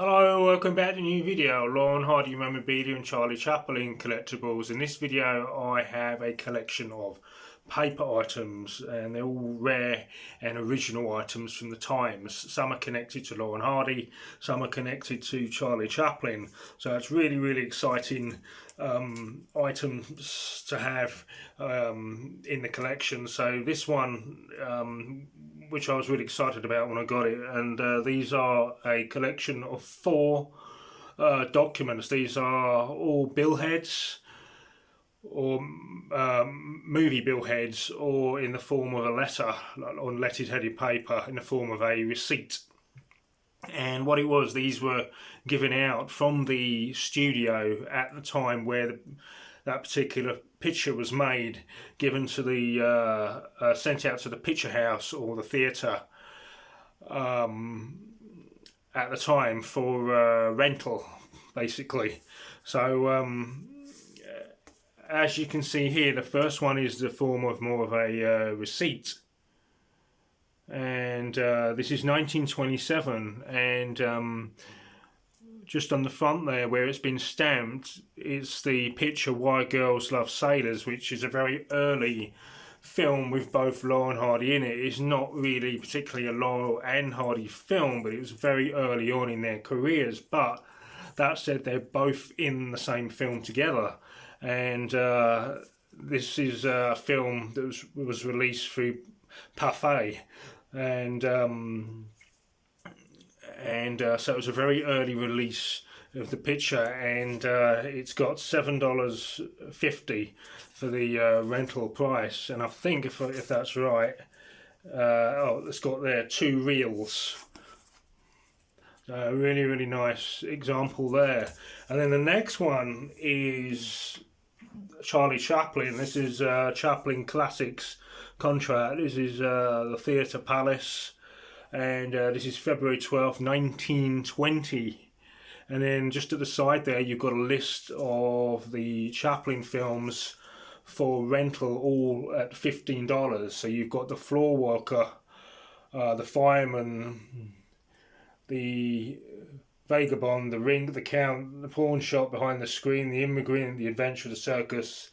Hello, welcome back to a new video. Laurel Hardy memorabilia and Charlie Chaplin collectibles. In this video I have a collection of paper items, and they're all rare and original items from the times. Some are connected to Laurel Hardy, some are connected to Charlie Chaplin. So it's really exciting items to have in the collection. So this one which I was really excited about when I got it, and these are a collection of four documents. These are all billheads, or movie billheads, or in the form of a letter on lettered headed paper in the form of a receipt. And what it was, these were given out from the studio at the time where that particular picture was made, given to the sent out to the picture house or the theatre at the time for rental, basically. So as you can see here, the first one is the form of more of a receipt, and this is 1927, and just on the front there where it's been stamped, it's the picture Why Girls Love Sailors, which is a very early film with both Laurel and Hardy in it. It's not really particularly a Laurel and Hardy film, but it was very early on in their careers. But that said, they're both in the same film together, and this is a film that was released through Pathé, and so it was a very early release of the picture, and it's got $7.50 for the rental price, and I think if that's right, it's got there 2 reels. Really nice example there. And then the next one is Charlie Chaplin. This is Chaplin Classics contract. This is the Theatre Palace, and this is February 12th, 1920. And then just at the side there, you've got a list of the Chaplin films for rental, all at $15. So you've got The Floor Walker, The Fireman, The Vagabond, The Ring, The Count, The Pawn Shop, Behind the Screen, The Immigrant, The Adventure of the Circus,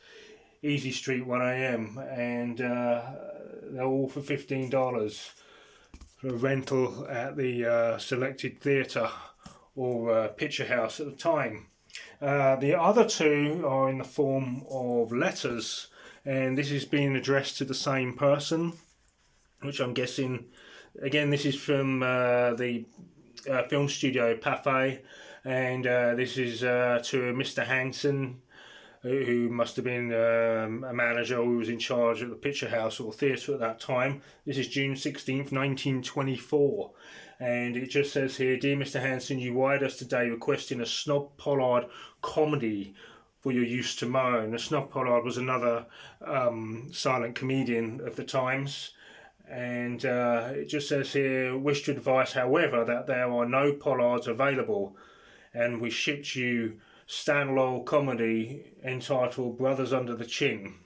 Easy Street, 1am, and they're all for $15 for rental at the selected theatre or picture house at the time. The other two are in the form of letters, and this is being addressed to the same person, which I'm guessing, again, this is from the film studio Pathé, and this is to Mr. Hanson, who must have been a manager who was in charge of the picture house or theatre at that time. This is June 16th, 1924. And it just says here, "Dear Mr. Hanson, you wired us today requesting a Snob Pollard comedy for your use tomorrow." And the Snob Pollard was another silent comedian of the times. And it just says here, "Wish to advise, however, that there are no Pollards available, and we shipped you standalone comedy entitled Brothers Under the Chin."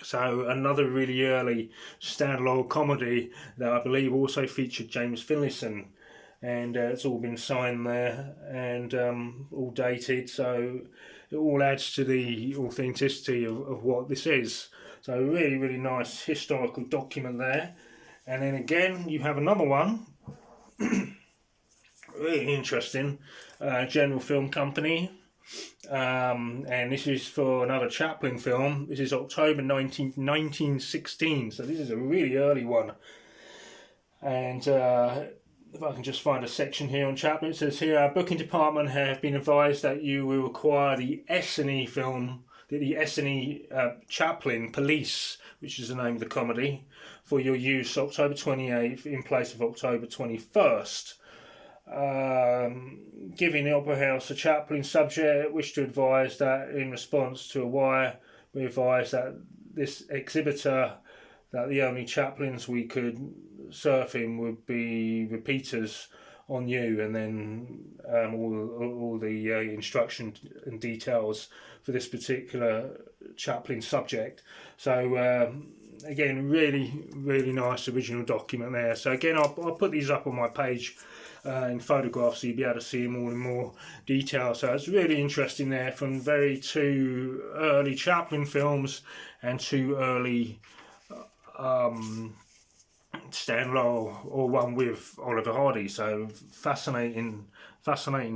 So another really early standalone comedy that I believe also featured James Finlayson, and it's all been signed there, and all dated, so it all adds to the authenticity of what this is. So really nice historical document there. And then again you have another one, really interesting, General Film Company, and this is for another Chaplin film. This is October 19th, 1916, so this is a really early one. And if I can just find a section here on Chaplin, it says here, "Our booking department have been advised that you will require the Essanay film, the Essanay Chaplin Police, which is the name of the comedy, for your use October 28th in place of October 21st. Giving the Opera House a Chaplin subject, wish to advise that in response to a wire, we advise that this exhibitor, that the only Chaplins we could serve him would be repeaters on you," and then all the instruction and details for this particular Chaplin subject. So again, really nice original document there. So again, I'll put these up on my page in photographs, so you'd be able to see him all in more detail. So it's really interesting there, from two early Chaplin films and two early Stan Laurel, or one with Oliver Hardy. So fascinating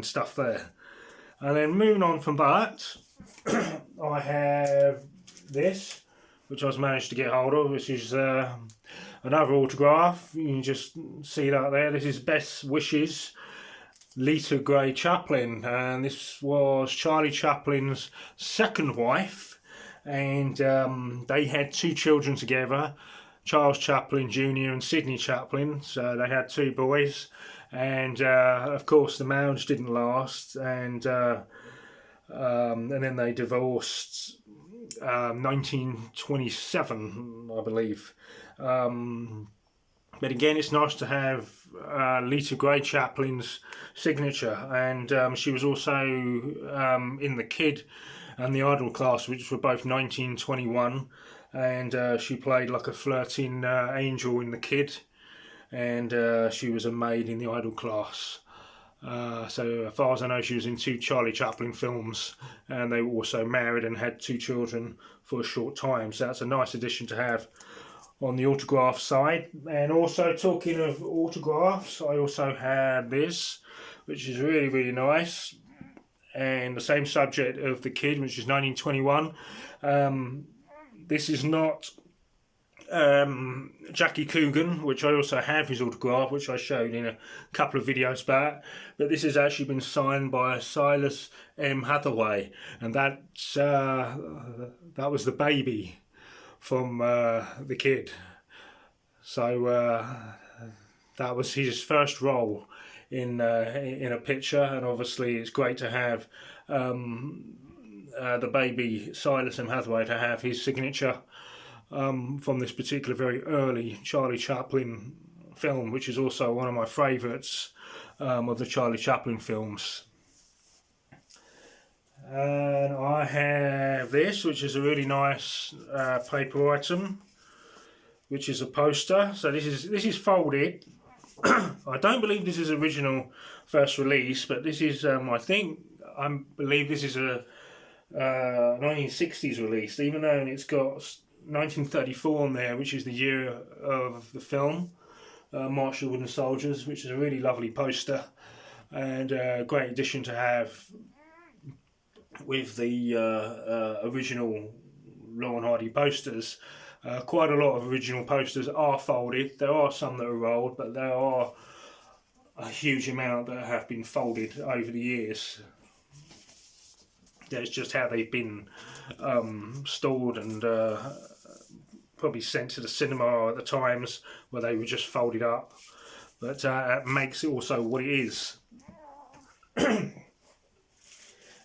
stuff there. And then moving on from that, I have this, which I was managed to get hold of, which is another autograph. You can just see that there. This is Best Wishes, Lita Gray Chaplin, and this was Charlie Chaplin's second wife, and they had two children together, Charles Chaplin Jr. and Sidney Chaplin. So they had two boys, and of course the marriage didn't last, and then they divorced 1927, I believe. But again, it's nice to have Lita Gray Chaplin's signature, and she was also in The Kid and The Idol Class, which were both 1921, and she played like a flirting angel in The Kid, and she was a maid in The Idol Class. So as far as I know, she was in two Charlie Chaplin films, and they were also married and had two children for a short time. So that's a nice addition to have on the autograph side. And also, talking of autographs, I also have this, which is really, really nice, and the same subject of The Kid, which is 1921. This is not Jackie Coogan, which I also have his autograph, which I showed in a couple of videos back, but this has actually been signed by Silas M. Hathaway, and that was the baby from The Kid. So that was his first role in a picture, and obviously it's great to have the baby Silas M. Hathaway to have his signature from this particular very early Charlie Chaplin film, which is also one of my favourites of the Charlie Chaplin films. And I have this, which is a really nice paper item, which is a poster. So this is folded. I don't believe this is original first release, but this is I believe this is a 1960s release, even though it's got 1934 on there, which is the year of the film, March of the Wooden Soldiers, which is a really lovely poster, and a great addition to have with the original Laurel Hardy posters. Quite a lot of original posters are folded. There are some that are rolled, but there are a huge amount that have been folded over the years. That's just how they've been stored and probably sent to the cinema at the times, where they were just folded up. But it makes it also what it is.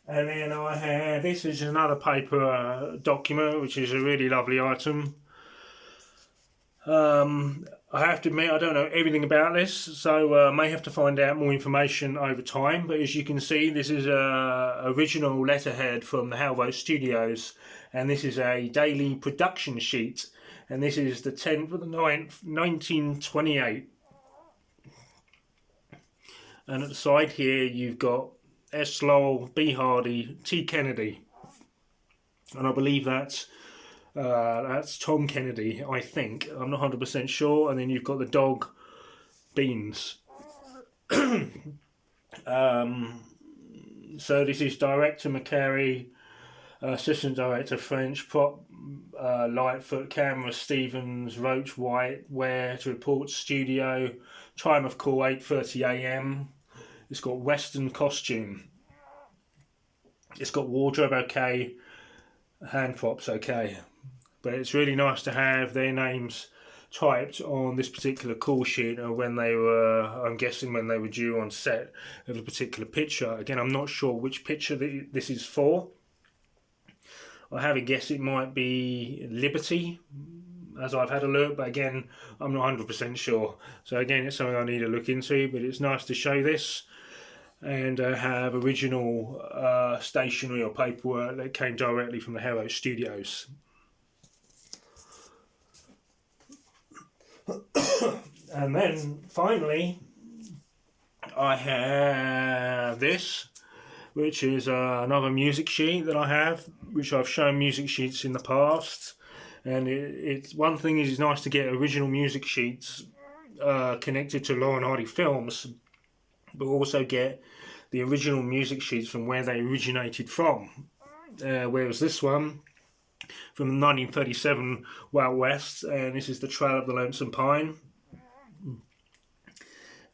And then I have this, is another paper document, which is a really lovely item. I have to admit, I don't know everything about this, so I may have to find out more information over time. But as you can see, this is a original letterhead from the Halvo Studios, and this is a daily production sheet, and this is the 10th of the 9th, 1928. And at the side here, you've got S. Laurel, B. Hardy, T. Kennedy, and I believe that's Tom Kennedy, I think. I'm not 100% sure. And then you've got the dog, Beans. So this is Director McCary, Assistant Director French, Prop Lightfoot, Camera Stevens, Roach White, Ware to report studio, time of call 8:30 AM. It's got Western costume. It's got wardrobe okay, hand props okay. But it's really nice to have their names typed on this particular call sheet, or when they were, I'm guessing, when they were due on set of a particular picture. Again, I'm not sure which picture this is for. I have a guess it might be Liberty, as I've had a look, but again, I'm not 100% sure. So again, it's something I need to look into, but it's nice to show this and have original stationery or paperwork that came directly from the Halvo Studios. And then finally, I have this, which is another music sheet that I have, which I've shown music sheets in the past. And it's one thing is, it's nice to get original music sheets connected to Laurel and Hardy films, but also get the original music sheets from where they originated from. Whereas this one, from 1937 Wild West, and this is the Trail of the Lonesome Pine.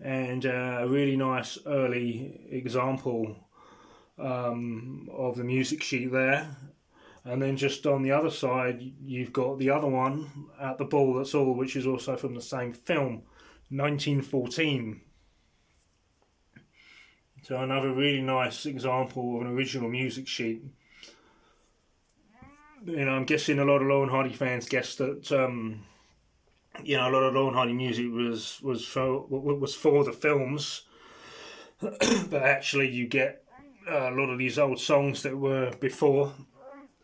And a really nice early example of the music sheet there. And then just on the other side, you've got the other one, At the Ball That's All, which is also from the same film, 1914. So another really nice example of an original music sheet. You know, I'm guessing a lot of Laurel and Hardy fans guessed that you know, a lot of Laurel and Hardy music was for the films, but actually you get a lot of these old songs that were before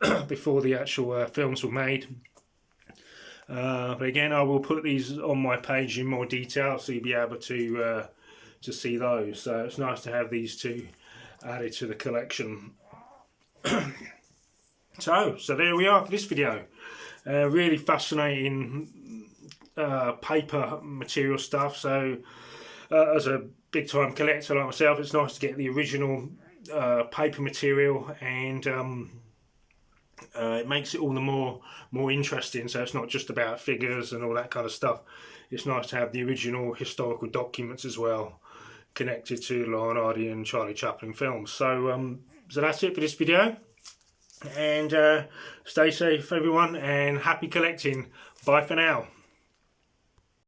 the actual films were made. But again, I will put these on my page in more detail, so you'll be able to see those. So it's nice to have these two added to the collection. So there we are for this video. Really fascinating paper material stuff. So as a big time collector like myself, it's nice to get the original paper material, and it makes it all the more interesting. So it's not just about figures and all that kind of stuff. It's nice to have the original historical documents as well, connected to Laurel and Hardy and Charlie Chaplin films. So so that's it for this video, and stay safe everyone, and happy collecting. Bye for now.